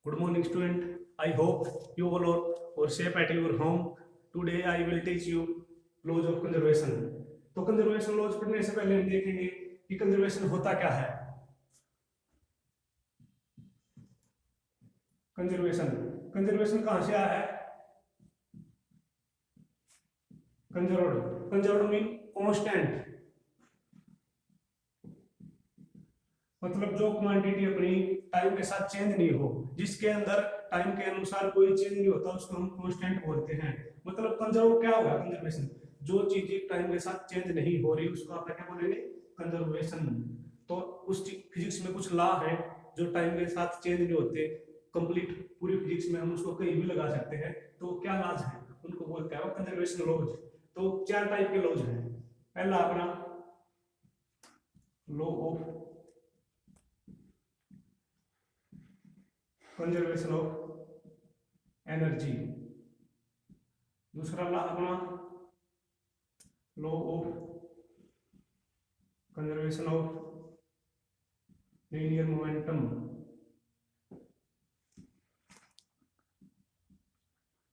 Good morning, student. I hope you all are safe at your home. Today I will teach you laws of conservation. तो conservation laws पढ़ने से पहले हम देखेंगे कि conservation होता क्या है। कंजर्वेशन कंजर्वेशन कहां से आया है? कंजर्व्ड कंजर्व्ड मीन कांस्टेंट, मतलब जो क्वांटिटी अपनी टाइम के साथ चेंज नहीं हो, जिसके अंदर टाइम के अनुसार कोई चेंज नहीं होता, उसको हम कांस्टेंट बोलते हैं। मतलब कंजर्व क्या होगा? कंजर्वेशन, जो चीजें टाइम के साथ चेंज नहीं हो रही उसको आप क्या बोलेंगे? कंजर्वेशन। तो उस फिजिक्स में कुछ लॉ है जो टाइम के साथ चेंज नहीं होते, कंप्लीट पूरी फिजिक्स में हम उसको कहीं भी लगा सकते हैं। तो क्या लॉज है उनको बोलते हैं कंजर्वेशन लॉज। तो चार टाइप के लॉज हैं। पहला अपना law of conservation of energy, दूसरा लॉ अपना law of conservation of linear momentum,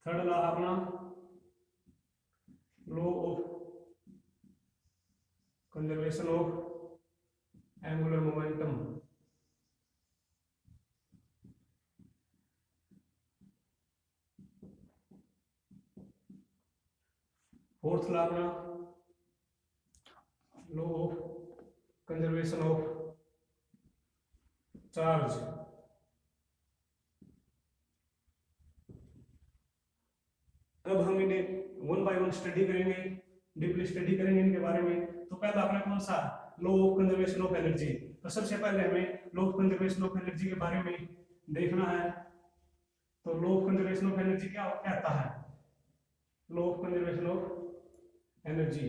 third law अपना law of conservation of angular momentum, fourth law अपना law of conservation of charge, अब हम इन्हें वन बाय वन स्टडी करेंगे, deeply study करेंगे इनके बारे में। तो पहला अपना कौन सा? Law of conservation of energy. तो सबसे पहले हमें law of conservation of energy के बारे में देखना है। तो law of conservation of energy क्या कहता है? Law of conservation of energy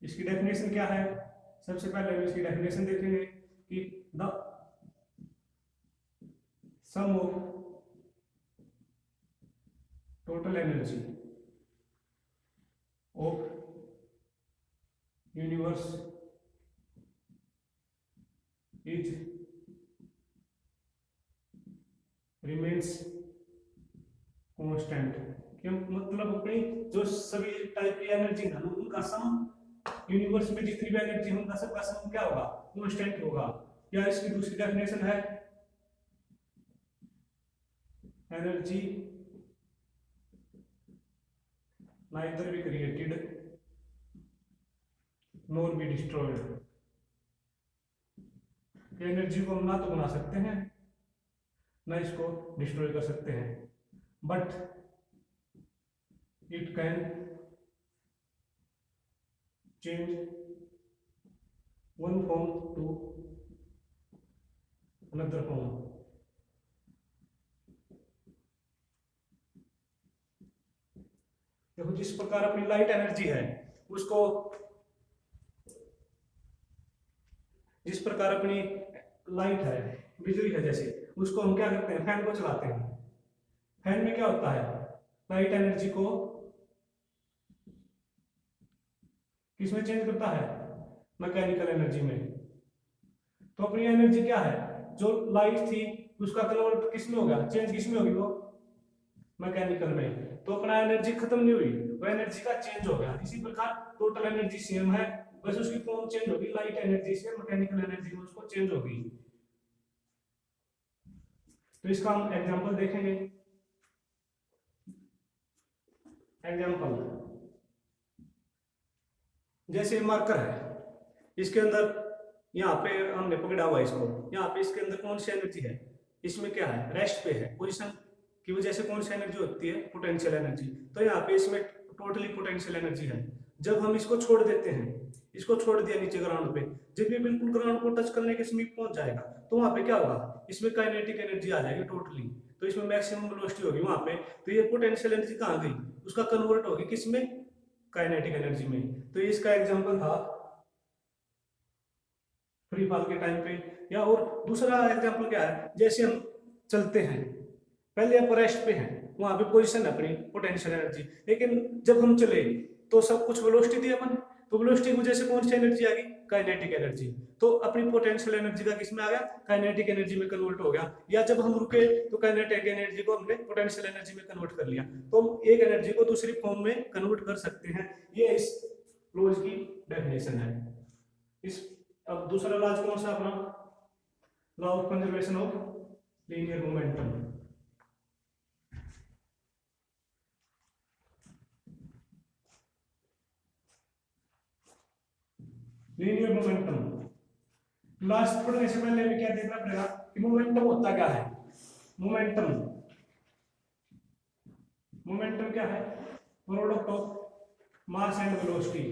इसकी डेफिनेशन क्या है? सबसे पहले हम इसकी डेफिनेशन देखेंगे कि the sum of total energy of universe is remains constant. क्यों? मतलब अपनी जो सभी टाइप की एनर्जी है उनका सम, यूनिवर्स में जितनी भी एनर्जी है उनका सबका सम क्या होगा? कांस्टेंट होगा। या इसकी दूसरी डेफिनेशन है energy neither be created nor be destroyed. Energy को हम ना तो बना सकते हैं ना इसको डिस्ट्रॉय कर सकते हैं, but it can change one form to another form. देखो, जिस प्रकार अपनी लाइट एनर्जी है उसको, जिस प्रकार अपनी लाइट है, बिजली है जैसे, उसको हम क्या करते हैं? फैन को चलाते हैं। फैन में क्या होता है? लाइट एनर्जी को किसमें चेंज करता है? मैकेनिकल एनर्जी में। तो अपनी एनर्जी क्या है? जो लाइट थी उसका कन्वर्ट किसमें होगा? चेंज किसमें होगी? वो मैकेनिकल में। तो अपना एनर्जी खत्म नहीं हुई, वो एनर्जी का चेंज हो गया। इसी प्रकार टोटल एनर्जी सेम है, बस उसकी फॉर्म चेंज होगी, लाइट एनर्जी से मैकेनिकल एनर्जी में उसको चेंज होगी। तो इसका हम एग्जांपल देखेंगे। एग्जांपल जैसे मार्कर है, इसके अंदर यहाँ पे हमने पकड़ा हुआ है इसको, यहाँ पे इसके अंदर कौन सी एनर्जी है? इसमें क्या है? रेस्ट पे है। पोजीशन की वजह से कौन सी एनर्जी होती है? Potential energy. तो यहाँ पे इसमें टोटली पोटेंशियल एनर्जी है। जब हम इसको छोड़ देते हैं, इसको छोड़ दिया नीचे ग्राउंड पे, जब ये बिल्कुल ग्राउंड को टच करने के समीप पहुंच जाएगा तो वहां पे क्या होगा? इसमें काइनेटिक एनर्जी आ जाएगी टोटली। तो इसमें मैक्सिमम वेलोसिटी होगी वहां पे। तो ये पोटेंशियल एनर्जी कहाँ गई? उसका कन्वर्ट होगी किसमें? काइनेटिक एनर्जी में। तो इसका एग्जाम्पल था फ्री फॉल के टाइम पे। या और दूसरा एग्जांपल क्या है? जैसे हम चलते हैं, पहले आप रेस्ट पे हैं, वहां पे पोजीशन है अपनी पोटेंशियल एनर्जी, लेकिन जब हम चले तो सब कुछ वेलोसिटी थी अपन, तो वेलोसिटी की वजह से कौन सी एनर्जी आ गई, काइनेटिक एनर्जी। तो अपनी पोटेंशियल एनर्जी का किसमें आ गया, काइनेटिक एनर्जी में कन्वर्ट हो गया। या जब हम रुके तो काइनेटिक एनर्जी को हमने पोटेंशियल एनर्जी में कन्वर्ट कर लिया। तो हम एक एनर्जी को दूसरी फॉर्म में कन्वर्ट कर सकते हैं। ये इस लॉज की डेफिनेशन है। इस अब दूसरा लॉज कौन सा अपना, law of conservation of linear momentum. Linear momentum last पढ़ने से पहले हमें क्या देखना पड़ेगा कि मोमेंटम होता क्या है। मोमेंटम मोमेंटम क्या है, product of mass and velocity,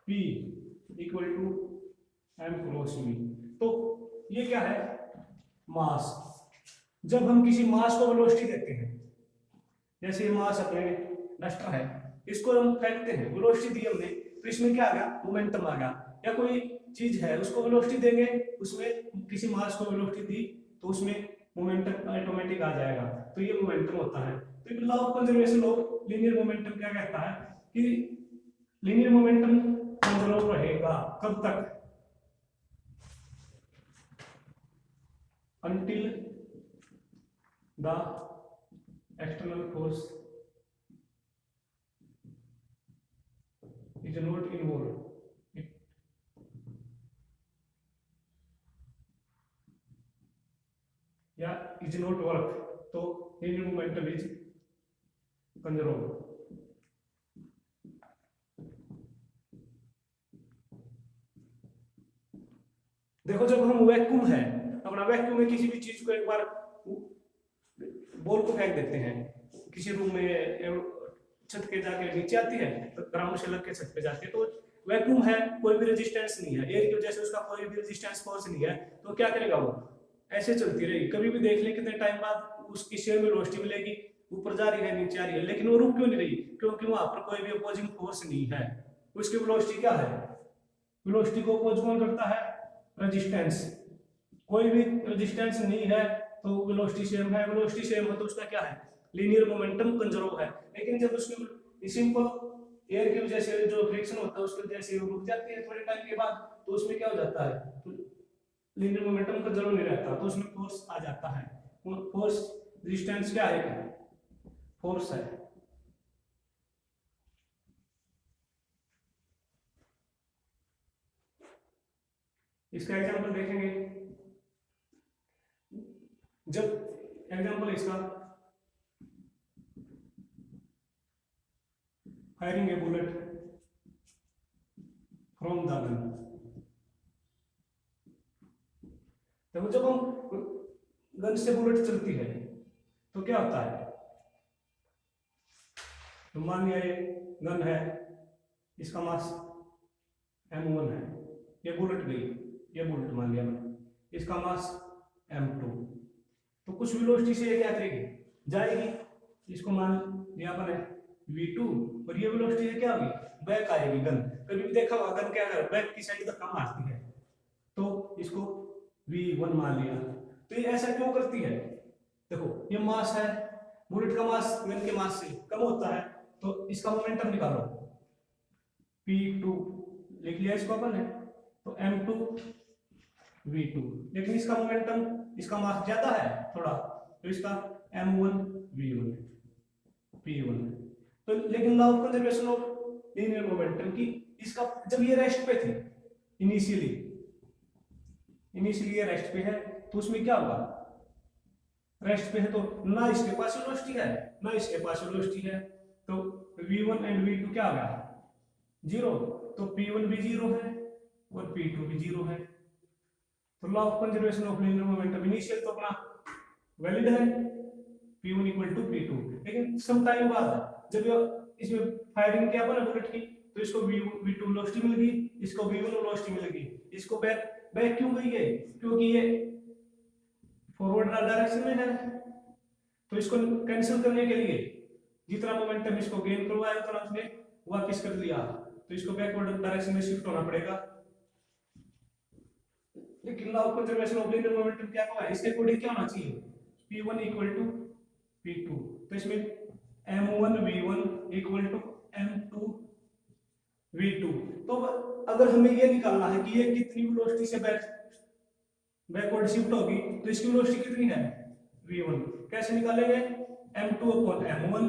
P equal to m cross v। तो ये क्या है, मास। जब हम किसी मास को वेलोसिटी देते हैं, जैसे ये मास अपने डस्टर है, इसको हम फेंकते हैं, वेलोसिटी दी हमने, तो इसमें क्या आ गया, मोमेंटम आ गया। या कोई चीज है उसको वेलोसिटी देंगे, उसमें किसी मास को वेलोसिटी दी तो उसमें मोमेंटम ऑटोमेटिक आ जाएगा। तो ये मोमेंटम होता है। तो law of conservation of linear momentum क्या कहता है कि लीनियर मोमेंटम कंजर्व रहेगा कब तक, until the external force is not involved या is not work, तो linear momentum is conserved। देखो जब हम वैक्यूम है, अपना वैक्यूम में किसी भी चीज को एक बार बॉल को फेंक देते हैं, किसी रूम में छत के जाके नीचे आती है, तो ग्राउंड से लग के छत पे जाती है, तो वैक्यूम है, कोई भी रेजिस्टेंस नहीं है, एयर की वजह से उसका कोई भी रेजिस्टेंस फोर्स नहीं है, तो क्या करेगा वो ऐसे चलती रहेगी। कभी भी देख ले कितने टाइम बाद उसकी शेयर में वेलोसिटी मिलेगी, ऊपर जा रही है नीचे आ रही है, लेकिन वो रुक क्यों नहीं रही, क्योंकि वहां पर कोई भी अपोजिंग फोर्स नहीं है। उसकी वेलोसिटी क्या है, वेलोसिटी को अपोज कौन करता है, रेजिस्टेंस। कोई भी रेजिस्टेंस नहीं है तो वेलोसिटी सेम है, वेलोसिटी सेम है तो उसका क्या है, लीनियर मोमेंटम कंजर्व है। लेकिन जब उसकी सिंपल एयर की वजह से जो फ्रिक्शन होता है उसकी वजह से रुक जाती है थोड़े टाइम के बाद, तो उसमें क्या हो जाता है, तो लीनियर मोमेंटम कंजर्व नहीं रहता, तो उसमें फोर्स आ जाता है। फोर्स रेजिस्टेंस क्या है, फोर्स है। इसका एग्जांपल देखेंगे, जब एग्जांपल इसका firing A bullet from the gun. देखो जब हम गन से बुलेट चलती है तो क्या होता है, तो मान लिया ये गन है, इसका मास m1 है, ये बुलेट गई, ये बुलेट मान लिया मैंने, इसका मास m2, तो कुछ वेलोसिटी से ये क्या करेगी, जाएगी, इसको मान लिया अपन v2, और ये वेलोसिटी से क्या होगी, बैक आएगी गन। कभी भी देखा होगा गन क्या कर बैक की साइड धक्का मारती है, तो इसको v1 मान लिया। तो ये ऐसा क्यों करती है, देखो ये मास है, बुलेट का मास गन के मास से कम होता है, तो इसका मोमेंटम निकालो, p2 लिख लिया इसको अपन है, तो m2 v2, लेकिन इसका मोमेंटम, इसका मास ज्यादा है थोड़ा, तो इसका m1 v1 p1। तो लेकिन law of conservation of linear momentum की, इसका जब ये रेस्ट पे थी इनिशियली ये रेस्ट पे है, तो उसमें क्या होगा, रेस्ट पे है तो ना इसके पास वेलोसिटी है ना इसके पास वेलोसिटी है, तो v1 एंड v2 क्या आ गया, जीरो, तो p1 भी जीरो है और p2 भी जीरो है। तो law of conservation of linear momentum initial तो अपना वैलिड है, p1 इक्वल टू p2, लेकिन सम टाइम बाद जब इसमें फायरिंग किया ना बुलेट की, तो इसको v2 वेलोसिटी मिल गई, इसको v1 वेलोसिटी मिल गई, इसको बैक क्यों गई है, क्योंकि ये फॉरवर्ड डायरेक्शन में है, तो इसको कैंसिल करने के लिए जितना मोमेंटम इसको गेन करवाया उतना उसने वापस कर लिया, तो इसको बैकवर्ड डायरेक्शन में शिफ्ट होना पड़ेगा। लेकिन law of conservation of linear momentum क्या हुआ है, इसके अकॉर्डिंग क्या होना चाहिए, p1 इक्वल टू p2, तो इसमें m1 v1 equal to m2 v2। तो अगर हमें ये निकालना है कि ये कितनी वेलोसिटी से बैकवर्ड शिफ्ट होगी, तो इसकी वेलोसिटी कितनी है v1। कैसे निकालेंगे, m2 अपॉन m1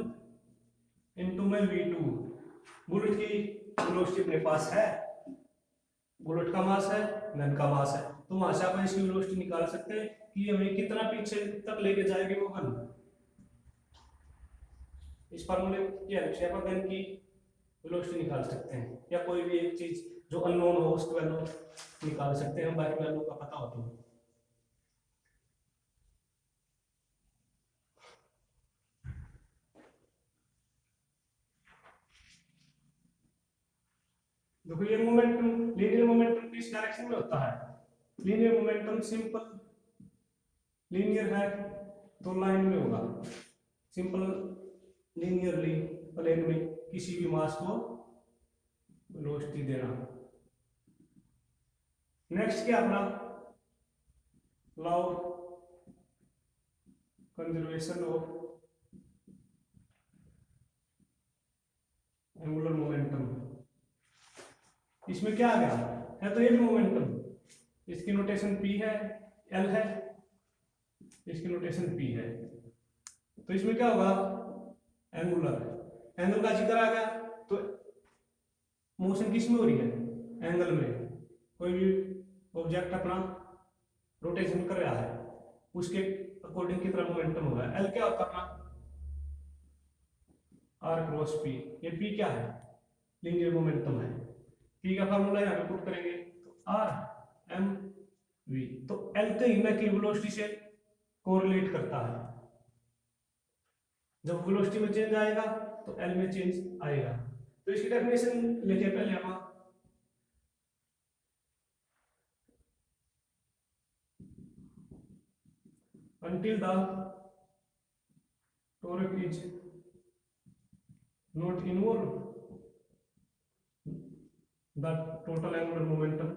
इंटू में v2। बुलेट की वेलोसिटी अपने पास है, बुलेट का मास है, गन का मास है, तो वहां से अपन इसकी वेलोसिटी निकाल सकते हैं कि हमें कितना पीछे तक लेके जाएगी वो गन। इस फार्मूले की हेल्प से अपन गन की वेलोसिटी निकाल सकते हैं, या कोई भी एक चीज जो अननोन हो उसकी वैल्यू निकाल सकते हैं, बाकी वैल्यू का पता हो तो। देखो ये मोमेंटम, लीनियर मोमेंटम किस डायरेक्शन में होता है, लीनियर मोमेंटम सिंपल लीनियर है तो लाइन में होगा, सिंपल लीनियरली प्लेन में किसी भी मास को वेलोसिटी देना। नेक्स्ट क्या अपना law conservation of angular momentum. इसमें क्या आ गया है, तो ये भी मोमेंटम, इसकी नोटेशन p है, l है, इसकी नोटेशन p है, तो इसमें क्या होगा एंगुलर, एंगल का जिक्र आ गया, तो मोशन किस में हो रही है, एंगल में। कोई भी ऑब्जेक्ट अपना रोटेशन कर रहा है, उसके अकॉर्डिंग कितना मोमेंटम होगा। एल क्या होता है अपना आर क्रॉस पी, ये पी क्या है लीनियर मोमेंटम है, पी का फार्मूला यहाँ पे पुट करेंगे तो आर एम वी। तो एल तो इनर की वेलोसिटी से कोरिलेट करता है, जब वेलोसिटी में चेंज आएगा तो एल में चेंज आएगा। तो इसकी डेफिनेशन लिखे पहले हम, until the torque is not involved, the total angular momentum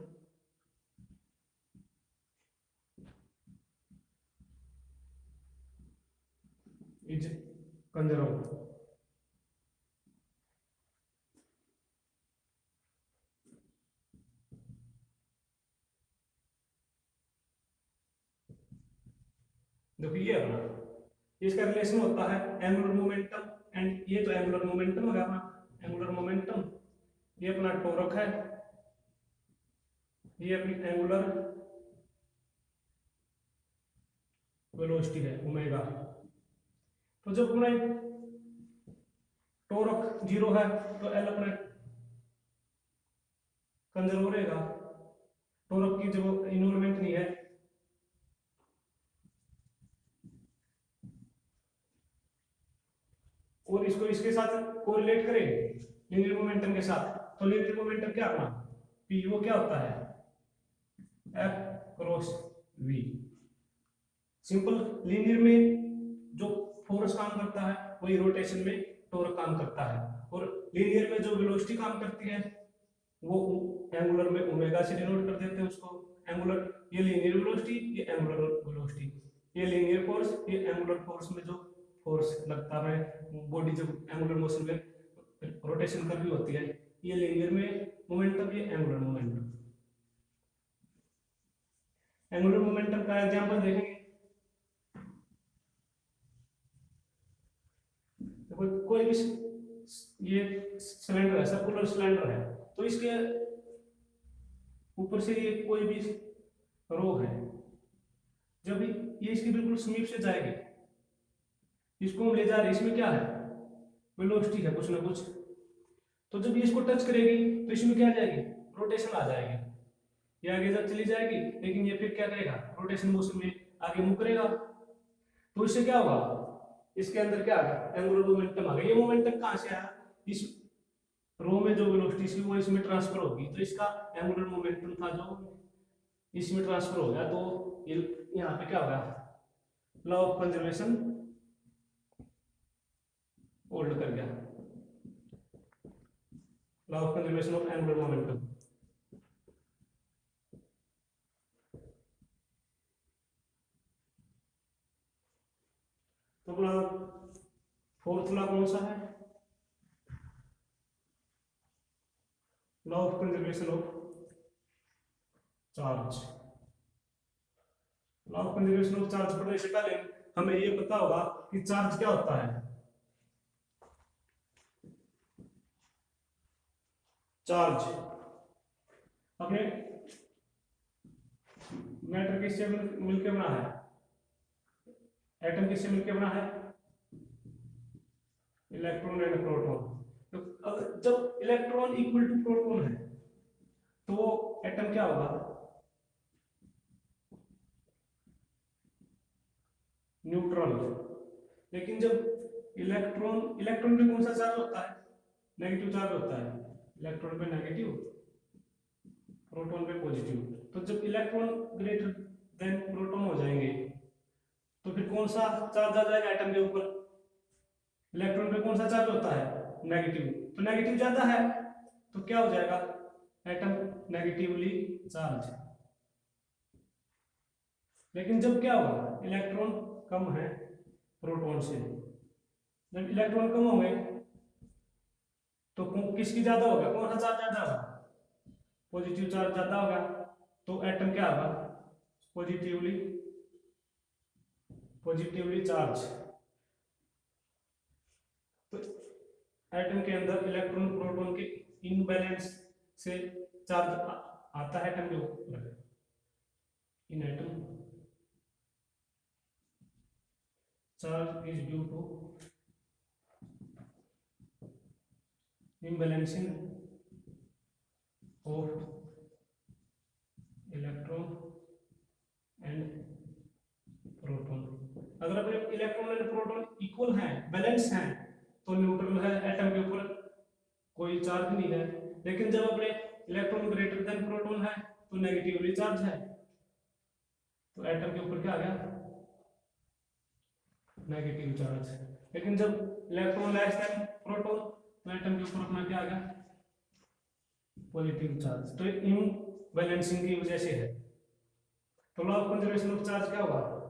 is conserved। देखो ये अपना इसका रिलेशन होता है एंगुलर मोमेंटम एंड, ये तो एंगुलर मोमेंटम हो गया अपना, एंगुलर मोमेंटम, ये अपना टॉर्क है, ये अपनी एंगुलर वेलोसिटी है ओमेगा। तो जब अपना टॉर्क जीरो है तो एल अपना कंजर्व रहेगा, टॉर्क की जब इन्वॉल्वमेंट नहीं है, और इसको इसके साथ कोरिलेट करें लीनियर मोमेंटम के साथ, तो लीनियर मोमेंटम क्या अपना पी, वो क्या होता है F cross V. Simple linear में जो फोर्स काम करता है वही रोटेशन में टॉर्क काम करता है, और लीनियर में जो वेलोसिटी काम करती है वो एंगुलर में ओमेगा से डिनोट कर देते हैं उसको। एंगुलर, ये लीनियर वेलोसिटी, ये एंगुलर वेलोसिटी, ये लीनियर फोर्स, ये एंगुलर फोर्स में जो फोर्स लगता है बॉडी जब एंगुलर मोशन में रोटेशन कर रही होती है, ये लीनियर में मोमेंटम, ये एंगुलर मोमेंटम। एंगुलर मोमेंटम का एग्जांपल देखेंगे, देखो कोई भी ये सिलेंडर है, सर्कुलर सिलेंडर है, तो इसके ऊपर से ये कोई भी रो है, जब ये इसके बिल्कुल समीप से जाएगी, इसको हम ले जा रहे हैं, इसमें क्या है वेलोसिटी है कुछ ना कुछ, तो जब ये इसको टच करेगी तो इसमें क्या आ जाएगी रोटेशन आ जाएगी, ये आगे जब चली जाएगी, लेकिन ये फिर क्या करेगा रोटेशन मोशन में आगे मूव करेगा, तो इससे क्या होगा, इसके अंदर क्या आ गया एंगुलर मोमेंटम आ गया। ये मोमेंटम कहां से आया, इस रो में जो वेलोसिटी थी वो इसमें ट्रांसफर होगी, तो इसका एंगुलर मोमेंटम था जो इसमें ट्रांसफर हो गया, तो ये यहाँ पे क्या होगा लॉ ऑफ कंजर्वेशन होल्ड कर गया, law of conservation of angular momentum. तो अपना फोर्थ लॉ कौन सा है, law of conservation of charge. Law of conservation of charge पढ़ने से पहले हमें ये पता होगा कि चार्ज क्या होता है। चार्ज अपने मैटर किससे मिलकर बना है, एटम किससे मिलकर बना है, इलेक्ट्रॉन एंड प्रोटॉन। तो अगर जब इलेक्ट्रॉन इक्वल टू प्रोटॉन है तो एटम क्या होगा, न्यूट्रल। लेकिन जब इलेक्ट्रॉन पे कौन सा चार्ज होता है, नेगेटिव चार्ज होता है, इलेक्ट्रॉन पे नेगेटिव, प्रोटॉन पे पॉजिटिव। तो जब इलेक्ट्रॉन ग्रेटर देन प्रोटॉन हो जाएंगे तो फिर कौन सा चार्ज आ जाएगा एटम के ऊपर, इलेक्ट्रॉन पे कौन सा चार्ज होता है, नेगेटिव। तो नेगेटिव ज्यादा है तो क्या हो जाएगा, एटम नेगेटिवली चार्ज। लेकिन जब क्या होगा, इलेक्ट्रॉन कम है प्रोटॉन से, जब इलेक्ट्रॉन कम होंगे तो किसकी ज्यादा होगा, कौन सा चार्ज ज्यादा होगा, पॉजिटिव चार्ज ज्यादा होगा। तो एटम क्या होगा, पॉजिटिवली चार्ज। तो एटम के अंदर इलेक्ट्रॉन प्रोटॉन के इनबैलेंस से चार्ज आता है एटम के ऊपर। In atom charge is due to imbalancing of electron and proton. अगर अपने इलेक्ट्रॉन एंड प्रोटॉन इक्वल हैं, बैलेंस हैं, तो न्यूट्रल है, एटम के ऊपर कोई चार्ज नहीं है। लेकिन जब अपने इलेक्ट्रॉन ग्रेटर देन प्रोटॉन है तो नेगेटिवली चार्ज है, तो एटम के ऊपर क्या आ गया, नेगेटिव चार्ज। लेकिन जब इलेक्ट्रॉन लेस देन प्रोटॉन तो एटम के ऊपर अपना क्या आ गया, पॉजिटिव चार्ज। तो इम्बैलेंसिंग की वजह से है। तो law of conservation of charge क्या होगा,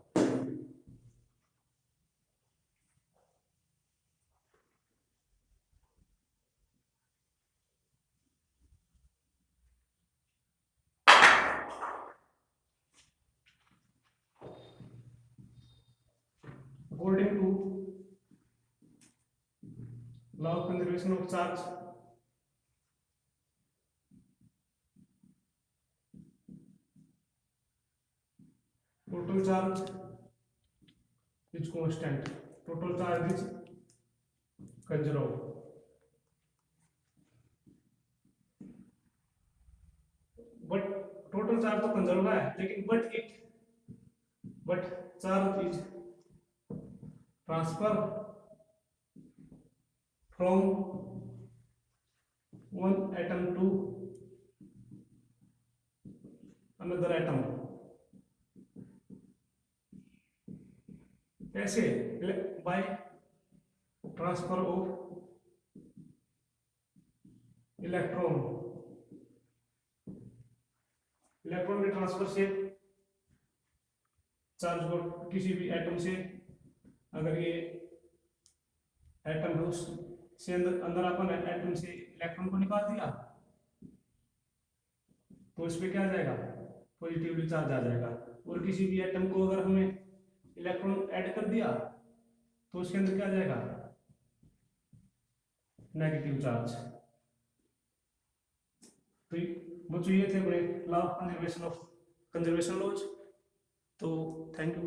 according to law of conservation of charge, total charge is constant, total charge is conserved, but total charge तो कंजर्व है, लेकिन but charge is transfer from one atom to another atom। कैसे, by transfer of electron. Electron के transfer से charge को किसी भी atom से, अगर ये एटम है उससे अंदर अपन एटम से इलेक्ट्रॉन को निकाल दिया तो इस पे क्या आ जाएगा, पॉजिटिवली चार्ज आ जाएगा। और किसी भी एटम को अगर हमने इलेक्ट्रॉन ऐड कर दिया तो उसके अंदर क्या आ जाएगा, नेगेटिव चार्ज। तो बच्चों ये थे अपने लॉ ऑफ कंजर्वेशन लॉज। तो थैंक यू।